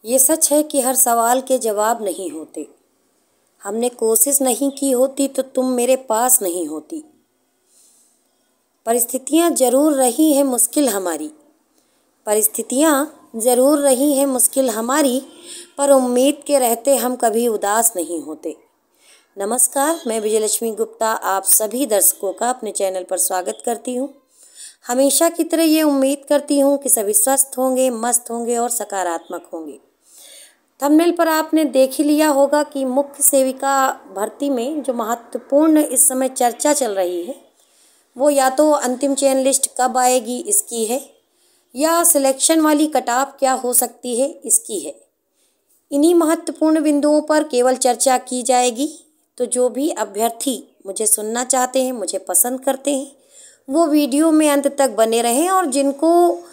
ये सच है कि हर सवाल के जवाब नहीं होते। हमने कोशिश नहीं की होती तो तुम मेरे पास नहीं होती। परिस्थितियाँ ज़रूर रही हैं मुश्किल हमारी, परिस्थितियाँ ज़रूर रही हैं मुश्किल हमारी, पर उम्मीद के रहते हम कभी उदास नहीं होते। नमस्कार, मैं विजयलक्ष्मी गुप्ता आप सभी दर्शकों का अपने चैनल पर स्वागत करती हूँ। हमेशा की तरह ये उम्मीद करती हूँ कि सभी स्वस्थ होंगे, मस्त होंगे और सकारात्मक होंगे। थंबनेल पर आपने देख ही लिया होगा कि मुख्य सेविका भर्ती में जो महत्वपूर्ण इस समय चर्चा चल रही है वो या तो अंतिम चयन लिस्ट कब आएगी इसकी है, या सिलेक्शन वाली कटऑफ क्या हो सकती है इसकी है। इन्हीं महत्वपूर्ण बिंदुओं पर केवल चर्चा की जाएगी। तो जो भी अभ्यर्थी मुझे सुनना चाहते हैं, मुझे पसंद करते हैं, वो वीडियो में अंत तक बने रहें, और जिनको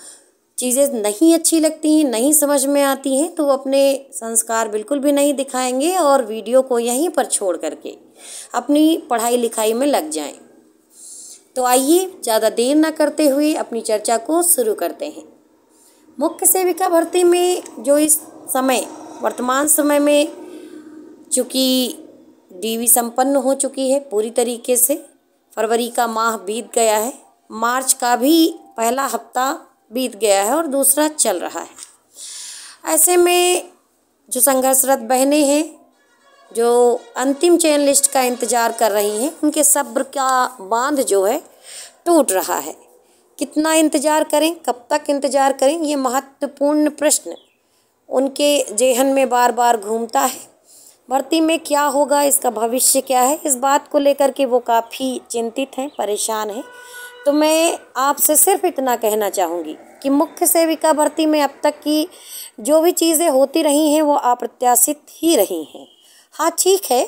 चीज़ें नहीं अच्छी लगती हैं, नहीं समझ में आती हैं, तो वो अपने संस्कार बिल्कुल भी नहीं दिखाएंगे और वीडियो को यहीं पर छोड़ करके अपनी पढ़ाई लिखाई में लग जाएं। तो आइए ज़्यादा देर न करते हुए अपनी चर्चा को शुरू करते हैं। मुख्य सेविका भर्ती में जो इस समय वर्तमान समय में चूँकि डीवी संपन्न हो चुकी है पूरी तरीके से, फरवरी का माह बीत गया है, मार्च का भी पहला हफ्ता बीत गया है और दूसरा चल रहा है। ऐसे में जो संघर्षरत बहनें हैं, जो अंतिम चयन लिस्ट का इंतज़ार कर रही हैं, उनके सब्र का बांध जो है टूट रहा है। कितना इंतज़ार करें, कब तक इंतज़ार करें, ये महत्वपूर्ण प्रश्न उनके जेहन में बार बार घूमता है। भर्ती में क्या होगा, इसका भविष्य क्या है, इस बात को लेकर के वो काफ़ी चिंतित हैं, परेशान हैं। तो मैं आपसे सिर्फ इतना कहना चाहूँगी कि मुख्य सेविका भर्ती में अब तक की जो भी चीज़ें होती रही हैं वो अप्रत्याशित ही रही हैं। हाँ, ठीक है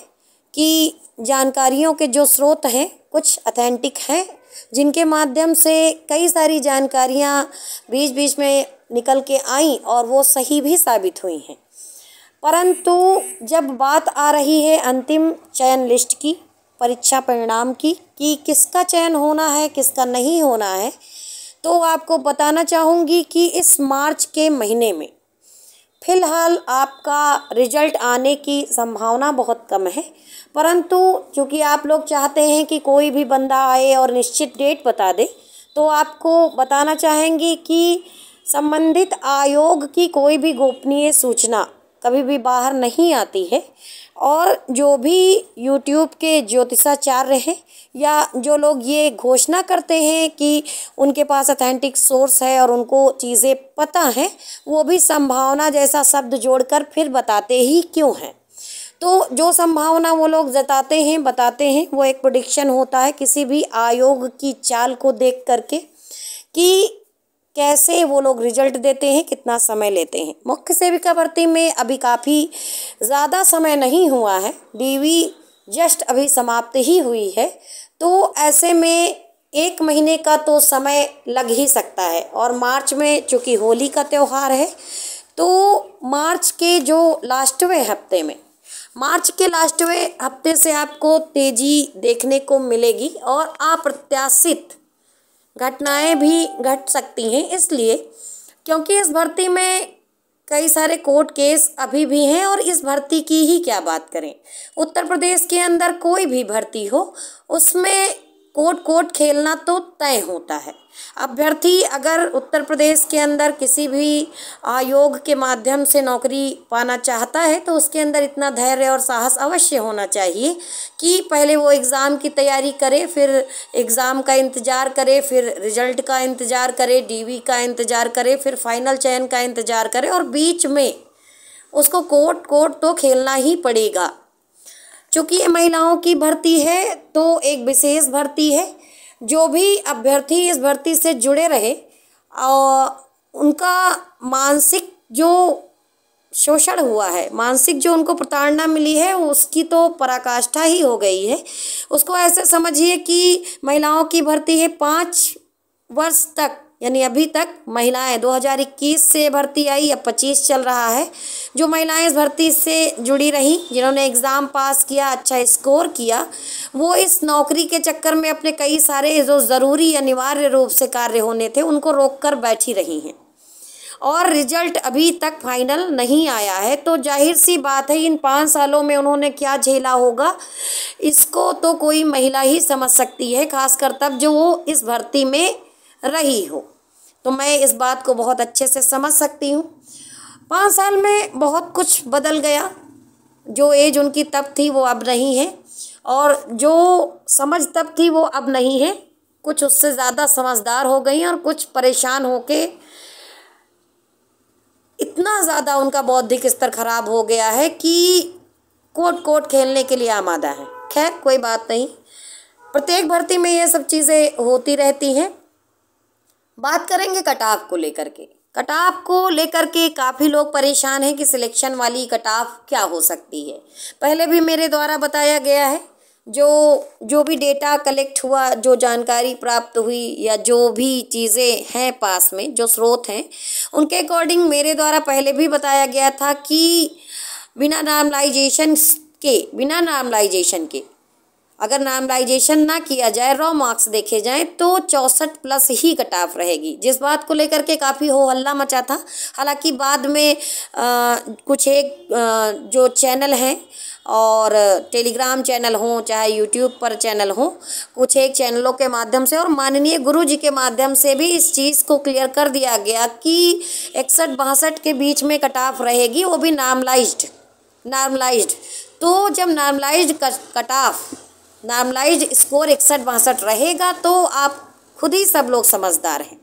कि जानकारियों के जो स्रोत हैं कुछ ऑथेंटिक हैं, जिनके माध्यम से कई सारी जानकारियाँ बीच बीच में निकल के आईं और वो सही भी साबित हुई हैं। परंतु जब बात आ रही है अंतिम चयन लिस्ट की, परीक्षा परिणाम की, कि किसका चयन होना है किसका नहीं होना है, तो आपको बताना चाहूँगी कि इस मार्च के महीने में फ़िलहाल आपका रिजल्ट आने की संभावना बहुत कम है। परंतु चूँकि आप लोग चाहते हैं कि कोई भी बंदा आए और निश्चित डेट बता दे, तो आपको बताना चाहेंगी कि संबंधित आयोग की कोई भी गोपनीय सूचना कभी भी बाहर नहीं आती है। और जो भी यूट्यूब के ज्योतिषाचार्य हैं या जो लोग ये घोषणा करते हैं कि उनके पास ऑथेंटिक सोर्स है और उनको चीज़ें पता हैं, वो भी संभावना जैसा शब्द जोड़कर फिर बताते ही क्यों हैं। तो जो संभावना वो लोग जताते हैं, बताते हैं, वो एक प्रेडिक्शन होता है किसी भी आयोग की चाल को देख करके कि कैसे वो लोग रिजल्ट देते हैं, कितना समय लेते हैं। मुख्य सेविका भर्ती में अभी काफ़ी ज़्यादा समय नहीं हुआ है, डीवी जस्ट अभी समाप्त ही हुई है। तो ऐसे में 1 महीने का तो समय लग ही सकता है। और मार्च में चूँकि होली का त्यौहार है, तो मार्च के जो लास्टवें हफ्ते में, मार्च के लास्टवें हफ्ते से आपको तेज़ी देखने को मिलेगी और अप्रत्याशित घटनाएं भी घट सकती हैं। इसलिए क्योंकि इस भर्ती में कई सारे कोर्ट केस अभी भी हैं, और इस भर्ती की ही क्या बात करें, उत्तर प्रदेश के अंदर कोई भी भर्ती हो उसमें कोर्ट खेलना तो तय होता है। अभ्यर्थी अगर उत्तर प्रदेश के अंदर किसी भी आयोग के माध्यम से नौकरी पाना चाहता है तो उसके अंदर इतना धैर्य और साहस अवश्य होना चाहिए कि पहले वो एग्ज़ाम की तैयारी करे, फिर एग्ज़ाम का इंतज़ार करे, फिर रिजल्ट का इंतज़ार करे, डीवी का इंतज़ार करे, फिर फाइनल चयन का इंतज़ार करे, और बीच में उसको कोर्ट तो खेलना ही पड़ेगा। चूँकि ये महिलाओं की भर्ती है तो एक विशेष भर्ती है। जो भी अभ्यर्थी इस भर्ती से जुड़े रहे और उनका मानसिक जो शोषण हुआ है, मानसिक जो उनको प्रताड़ना मिली है, उसकी तो पराकाष्ठा ही हो गई है। उसको ऐसे समझिए कि महिलाओं की भर्ती है 5 वर्ष तक, यानी अभी तक महिलाएं 2021 से भर्ती आई, अब 25 चल रहा है। जो महिलाएं इस भर्ती से जुड़ी रहीं, जिन्होंने एग्ज़ाम पास किया, अच्छा स्कोर किया, वो इस नौकरी के चक्कर में अपने कई सारे जो ज़रूरी अनिवार्य रूप से कार्य होने थे उनको रोक कर बैठी रही हैं। और रिजल्ट अभी तक फाइनल नहीं आया है। तो जाहिर सी बात है इन 5 सालों में उन्होंने क्या झेला होगा, इसको तो कोई महिला ही समझ सकती है, खासकर तब जो वो इस भर्ती में रही हो। तो मैं इस बात को बहुत अच्छे से समझ सकती हूँ। 5 साल में बहुत कुछ बदल गया। जो एज उनकी तब थी वो अब नहीं है, और जो समझ तब थी वो अब नहीं है। कुछ उससे ज़्यादा समझदार हो गई और कुछ परेशान होके इतना ज़्यादा उनका बौद्धिक स्तर खराब हो गया है कि कोट कोट खेलने के लिए आमादा है। खैर कोई बात नहीं, प्रत्येक भर्ती में ये सब चीज़ें होती रहती हैं। बात करेंगे कटऑफ को लेकर के। कटऑफ को लेकर के काफ़ी लोग परेशान हैं कि सिलेक्शन वाली कटऑफ क्या हो सकती है। पहले भी मेरे द्वारा बताया गया है, जो भी डेटा कलेक्ट हुआ, जो जानकारी प्राप्त हुई, या जो भी चीज़ें हैं पास में, जो स्रोत हैं, उनके अकॉर्डिंग मेरे द्वारा पहले भी बताया गया था कि बिना नॉर्मलाइजेशन के अगर नॉर्मलाइजेशन ना किया जाए, रॉ मार्क्स देखे जाएं, तो 64 प्लस ही कटऑफ रहेगी। जिस बात को लेकर के काफ़ी हो हल्ला मचा था। हालांकि बाद में कुछ एक जो चैनल हैं, और टेलीग्राम चैनल हों चाहे यूट्यूब पर चैनल हों, कुछ एक चैनलों के माध्यम से और माननीय गुरुजी के माध्यम से भी इस चीज़ को क्लियर कर दिया गया कि 61-62 के बीच में कटऑफ रहेगी, वो भी नॉर्मलाइज्ड। तो जब नॉर्मलाइज्ड स्कोर 61-62 रहेगा तो आप खुद ही सब लोग समझदार हैं,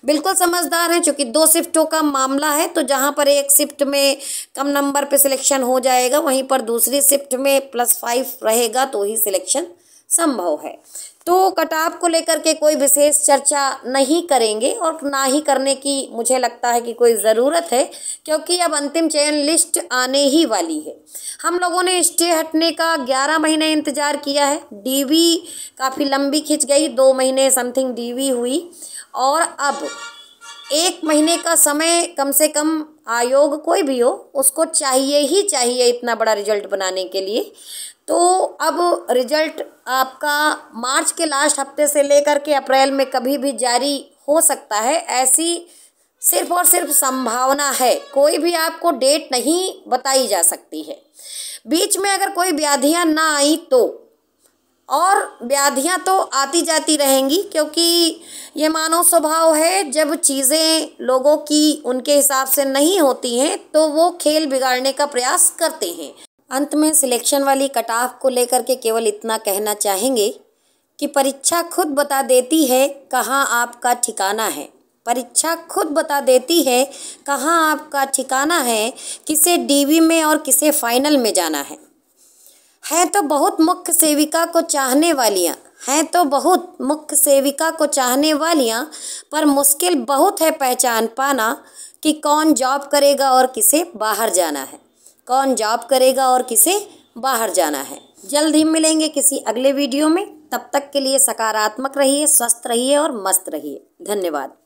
बिल्कुल समझदार हैं। चूँकि 2 शिफ्टों का मामला है, तो जहाँ पर एक शिफ्ट में कम नंबर पे सिलेक्शन हो जाएगा, वहीं पर दूसरी शिफ्ट में +5 रहेगा तो ही सिलेक्शन संभव है। तो कटऑफ को लेकर के कोई विशेष चर्चा नहीं करेंगे, और ना ही करने की मुझे लगता है कि कोई ज़रूरत है, क्योंकि अब अंतिम चयन लिस्ट आने ही वाली है। हम लोगों ने स्टे हटने का 11 महीने इंतज़ार किया है। डीवी काफ़ी लंबी खिंच गई, 2 महीने समथिंग डीवी हुई, और अब 1 महीने का समय कम से कम आयोग कोई भी हो उसको चाहिए ही चाहिए इतना बड़ा रिजल्ट बनाने के लिए। तो अब रिजल्ट आपका मार्च के लास्ट हफ्ते से लेकर के अप्रैल में कभी भी जारी हो सकता है, ऐसी सिर्फ और सिर्फ संभावना है। कोई भी आपको डेट नहीं बताई जा सकती है। बीच में अगर कोई व्याधियां ना आई तो, और व्याधियां तो आती जाती रहेंगी, क्योंकि ये मानव स्वभाव है, जब चीज़ें लोगों की उनके हिसाब से नहीं होती हैं तो वो खेल बिगाड़ने का प्रयास करते हैं। अंत में सिलेक्शन वाली कटऑफ को लेकर के केवल इतना कहना चाहेंगे कि परीक्षा खुद बता देती है कहाँ आपका ठिकाना है। परीक्षा खुद बता देती है कहाँ आपका ठिकाना है, किसे डीवी में और किसे फाइनल में जाना है। तो बहुत मुख्य सेविका को चाहने वालियाँ, पर मुश्किल बहुत है पहचान पाना कि कौन जॉब करेगा और किसे बाहर जाना है। जल्द ही मिलेंगे किसी अगले वीडियो में। तब तक के लिए सकारात्मक रहिए, स्वस्थ रहिए और मस्त रहिए। धन्यवाद।